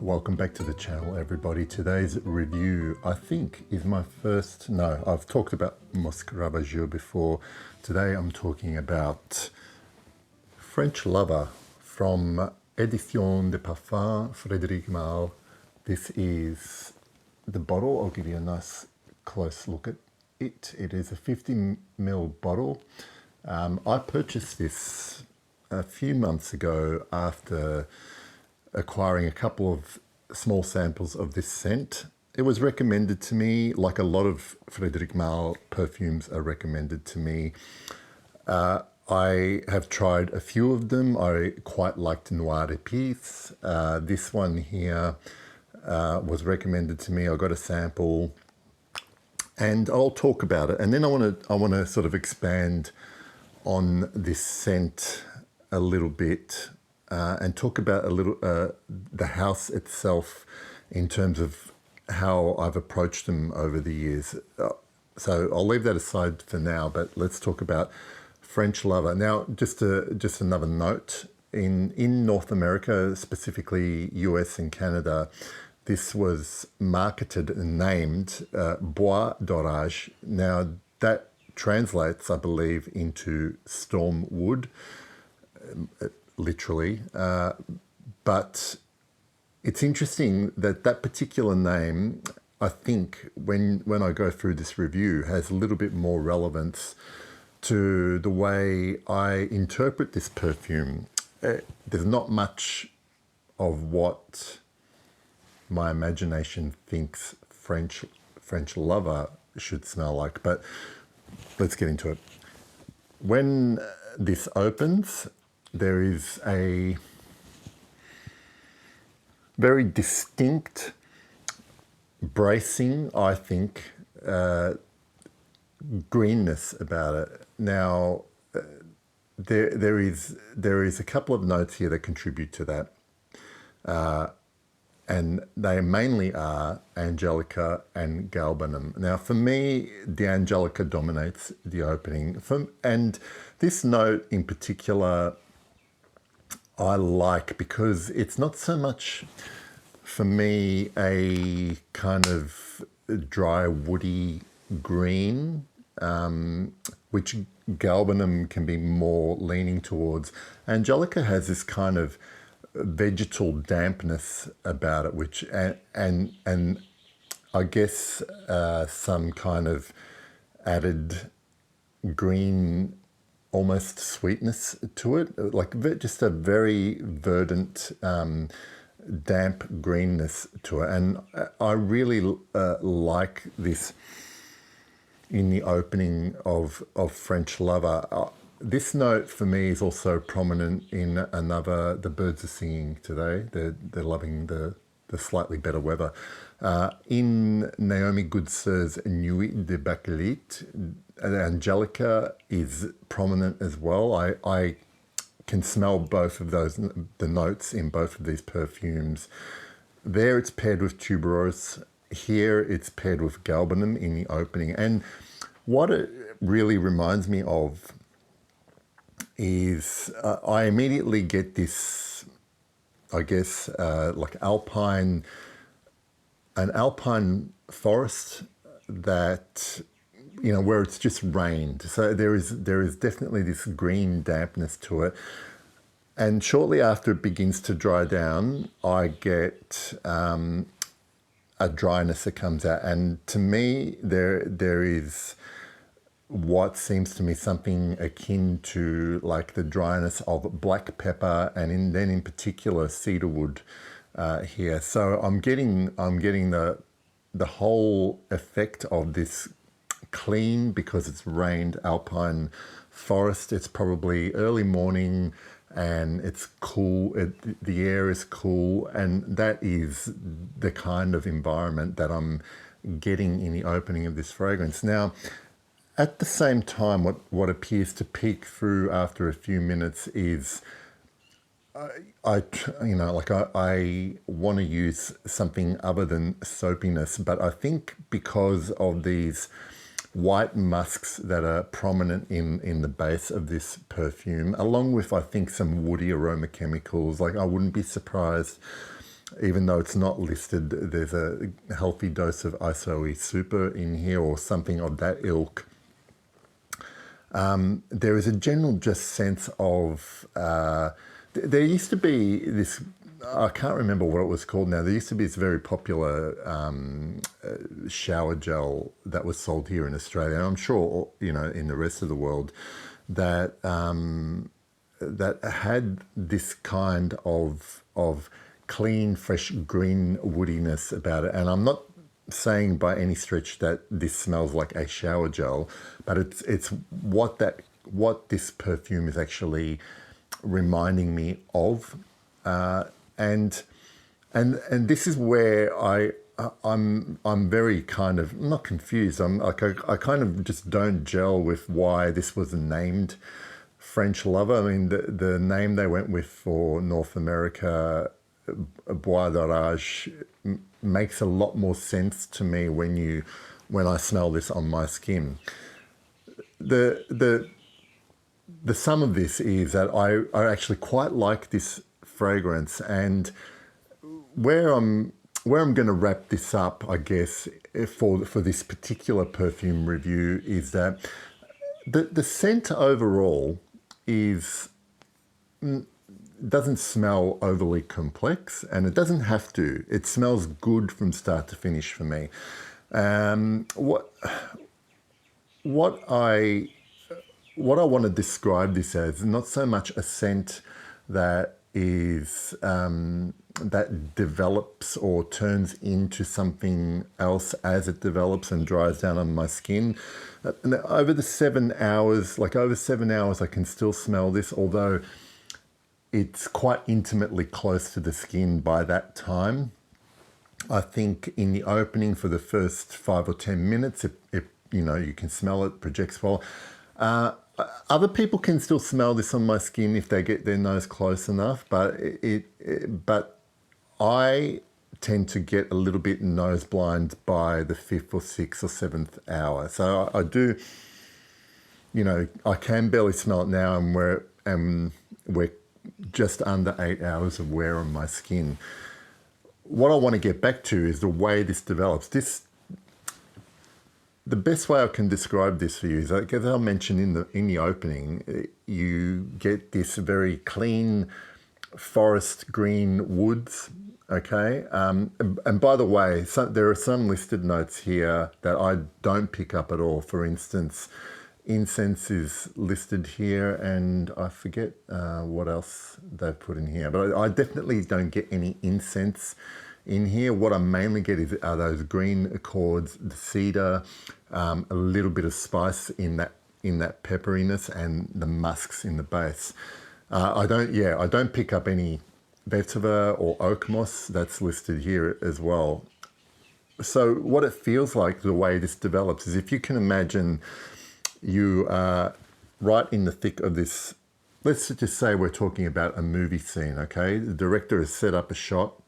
Welcome back to the channel, everybody. Today's review, I think, is my first... No, I've talked about Musc Ravageur before. Today I'm talking about French Lover from Édition de Parfum, Frederic Malle. This is the bottle. I'll give you a nice close look at it. It is a 50ml bottle. I purchased this a few months ago after acquiring a couple of small samples of this scent. It was recommended to me, like a lot of Frederic Malle perfumes are recommended to me. I have tried a few of them. I quite liked Noir Épice. This one here was recommended to me. I got a sample and I'll talk about it. And then I want to sort of expand on this scent a little bit and talk about a little the house itself in terms of how I've approached them over the years. So I'll leave that aside for now, but let's talk about French Lover. Now, just another note, in North America, specifically US and Canada, this was marketed and named Bois d'Orage. Now, that translates, I believe, into storm wood, literally. But it's interesting that that particular name, I think, when I go through this review, has a little bit more relevance to the way I interpret this perfume. There's not much of what my imagination thinks French Lover should smell like, but let's get into it. When this opens, there is a very distinct, bracing, I think, greenness about it. Now, there is a couple of notes here that contribute to that, and they mainly are Angelica and Galbanum. Now, for me, the Angelica dominates the opening, and this note in particular I like because it's not so much, for me, a kind of dry, woody green, which Galbanum can be more leaning towards. Angelica has this kind of vegetal dampness about it, which and I guess some kind of added green, almost sweetness to it, like just a very verdant, damp greenness to it. And I really like this in the opening of French Lover. This note for me is also prominent in another, the birds are singing today. They're loving the slightly better weather. In Naomi Goodser's Nuit de Bakelite, Angelica is prominent as well. I can smell both of those, the notes in both of these perfumes. There it's paired with tuberose. Here it's paired with Galbanum in the opening. And what it really reminds me of is I immediately get this, I guess, like an alpine forest that, you know, where it's just rained. So there is definitely this green dampness to it. And shortly after it begins to dry down, I get a dryness that comes out. And to me, there is what seems to me something akin to like the dryness of black pepper and then in particular cedarwood here. So I'm getting the whole effect of this clean, because it's rained, alpine forest. It's probably early morning and it's cool, the air is cool, and that is the kind of environment that I'm getting in the opening of this fragrance. Now, at the same time, what appears to peek through after a few minutes is I want to use something other than soapiness, but I think because of these white musks that are prominent in the base of this perfume, along with, I think, some woody aroma chemicals, like I wouldn't be surprised even though it's not listed, there's a healthy dose of ISOE Super in here or something of that ilk. There is a general just sense of, there used to be this, I can't remember what it was called now. There used to be this very popular shower gel that was sold here in Australia, and I'm sure, in the rest of the world, that that had this kind of clean, fresh green woodiness about it. And I'm not saying by any stretch that this smells like a shower gel, but it's what this perfume is actually reminding me of, and this is where I'm very kind of not confused. I'm like I kind of just don't gel with why this was named French Lover. I mean, the name they went with for North America, Bois d'Orage, makes a lot more sense to me when I smell this on my skin. The sum of this is that I actually quite like this fragrance, and where I'm going to wrap this up, I guess, for this particular perfume review, is that the scent overall doesn't smell overly complex, and it doesn't have to. It smells good from start to finish for me. What I want to describe this as, not so much a scent that is that develops or turns into something else as it develops and dries down on my skin. And over 7 hours, I can still smell this, although it's quite intimately close to the skin by that time. I think in the opening, for the first 5 or 10 minutes, you can smell it, projects well. Other people can still smell this on my skin if they get their nose close enough, but I tend to get a little bit nose blind by the 5th or 6th or 7th hour. So I do, I can barely smell it now, and we're just under 8 hours of wear on my skin. What I want to get back to is the way this develops. The best way I can describe this for you is, like, as I mentioned in the opening, you get this very clean forest green woods. Okay, and by the way, there are some listed notes here that I don't pick up at all. For instance, incense is listed here, and I forget what else they've put in here, but I definitely don't get any incense in here. What I mainly get are those green accords, the cedar, a little bit of spice in that pepperiness, and the musks in the base. I don't pick up any vetiver or oak moss that's listed here as well. So what it feels like, the way this develops, is if you can imagine you are right in the thick of this. Let's just say we're talking about a movie scene, okay? The director has set up a shot.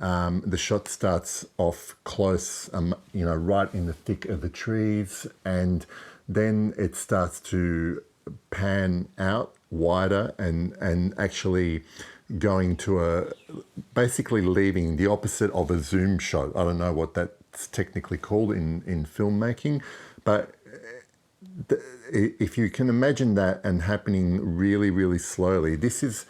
The shot starts off close, right in the thick of the trees, and then it starts to pan out wider and actually going to basically leaving the opposite of a zoom shot. I don't know what that's technically called in filmmaking, but if you can imagine that and happening really, really slowly, this is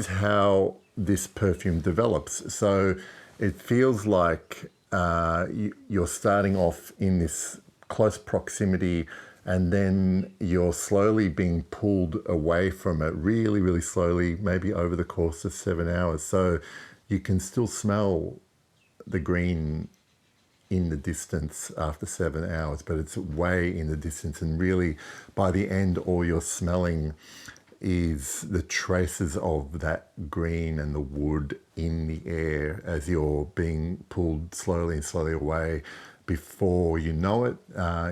how this perfume develops. So it feels like you're starting off in this close proximity, and then you're slowly being pulled away from it really, really slowly, maybe over the course of 7 hours. So you can still smell the green in the distance after 7 hours, but it's way in the distance. And really, by the end, all you're smelling is the traces of that green and the wood in the air as you're being pulled slowly and slowly away. Before you know it,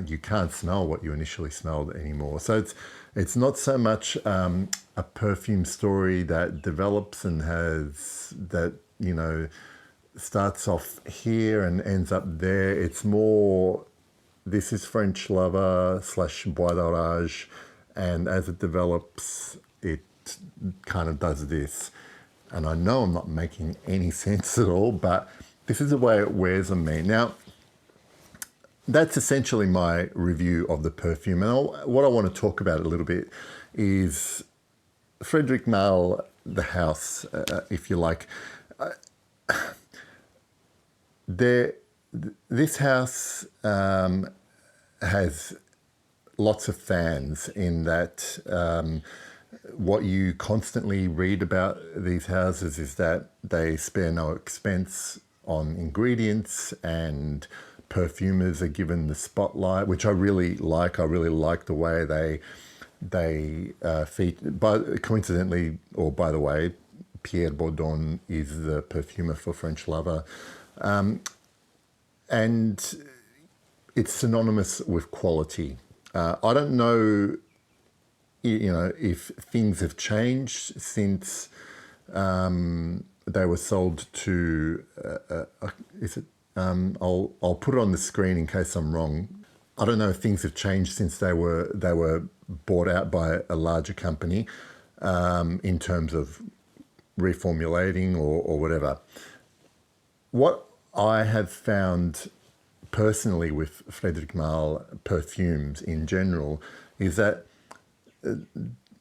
you can't smell what you initially smelled anymore. So it's not so much a perfume story that develops and has that, starts off here and ends up there. It's more, this is French Lover / Bois d'Orage, and as it develops, it kind of does this. And I know I'm not making any sense at all, but this is the way it wears on me. Now, that's essentially my review of the perfume. And what I want to talk about a little bit is Frederic Malle, the house, if you like. This house has lots of fans in that what you constantly read about these houses is that they spare no expense on ingredients, and perfumers are given the spotlight, which I really like. I really like the way they feature. But coincidentally, or by the way, Pierre Bourdon is the perfumer for French Lover, and it's synonymous with quality. I don't know, if things have changed since they were sold to. Is it? I'll put it on the screen in case I'm wrong. I don't know if things have changed since they were bought out by a larger company in terms of reformulating or whatever. What I have found personally with Frederic Malle perfumes in general is that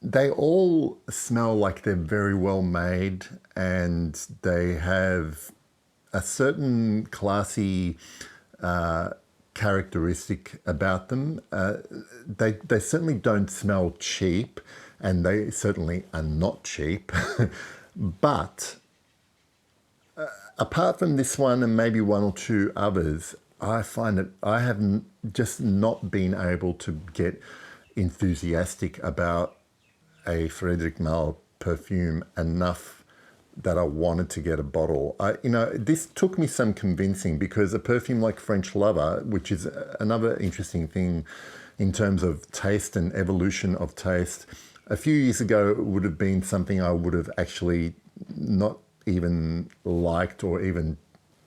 they all smell like they're very well made, and they have a certain classy characteristic about them. They certainly don't smell cheap, and they certainly are not cheap. But apart from this one and maybe one or two others, I find that I have just not been able to get enthusiastic about a Frederic Malle perfume enough that I wanted to get a bottle. This took me some convincing, because a perfume like French Lover, which is another interesting thing in terms of taste and evolution of taste, a few years ago it would have been something I would have actually not even liked or even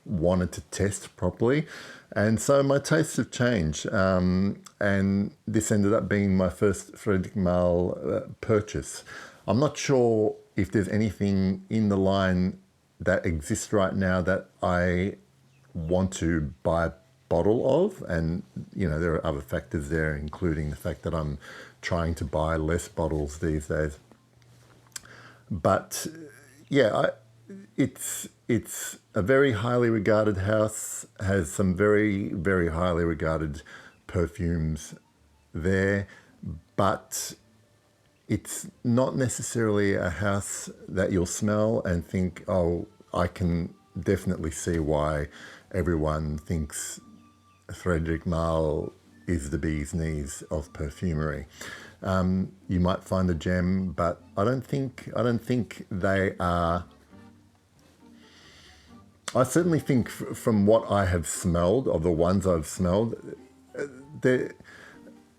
wanted to test properly. And so my tastes have changed. And this ended up being my first Frederic Malle purchase. I'm not sure if there's anything in the line that exists right now that I want to buy a bottle of. And, there are other factors there, including the fact that I'm trying to buy less bottles these days. But yeah, it's a very highly regarded house, has some very, very highly regarded perfumes there, but it's not necessarily a house that you'll smell and think, oh, I can definitely see why everyone thinks Frederic Malle is the bee's knees of perfumery. You might find a gem, but I don't think they are. I certainly think from what I have smelled, of the ones I've smelled,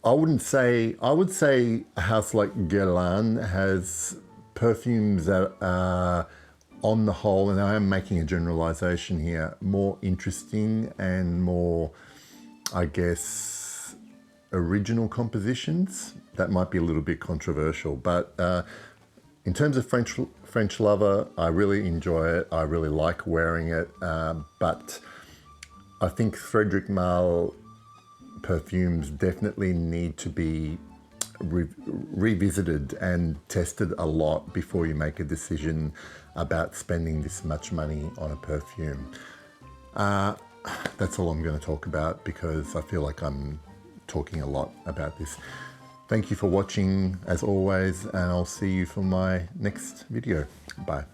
I would say a house like Guerlain has perfumes that are, on the whole, and I am making a generalization here, more interesting and more, I guess, original compositions. That might be a little bit controversial, but in terms of French Lover, I really enjoy it. I really like wearing it, but I think Frederic Malle perfumes definitely need to be revisited and tested a lot before you make a decision about spending this much money on a perfume. That's all I'm going to talk about, because I feel like I'm talking a lot about this. Thank you for watching, as always, and I'll see you for my next video. Bye.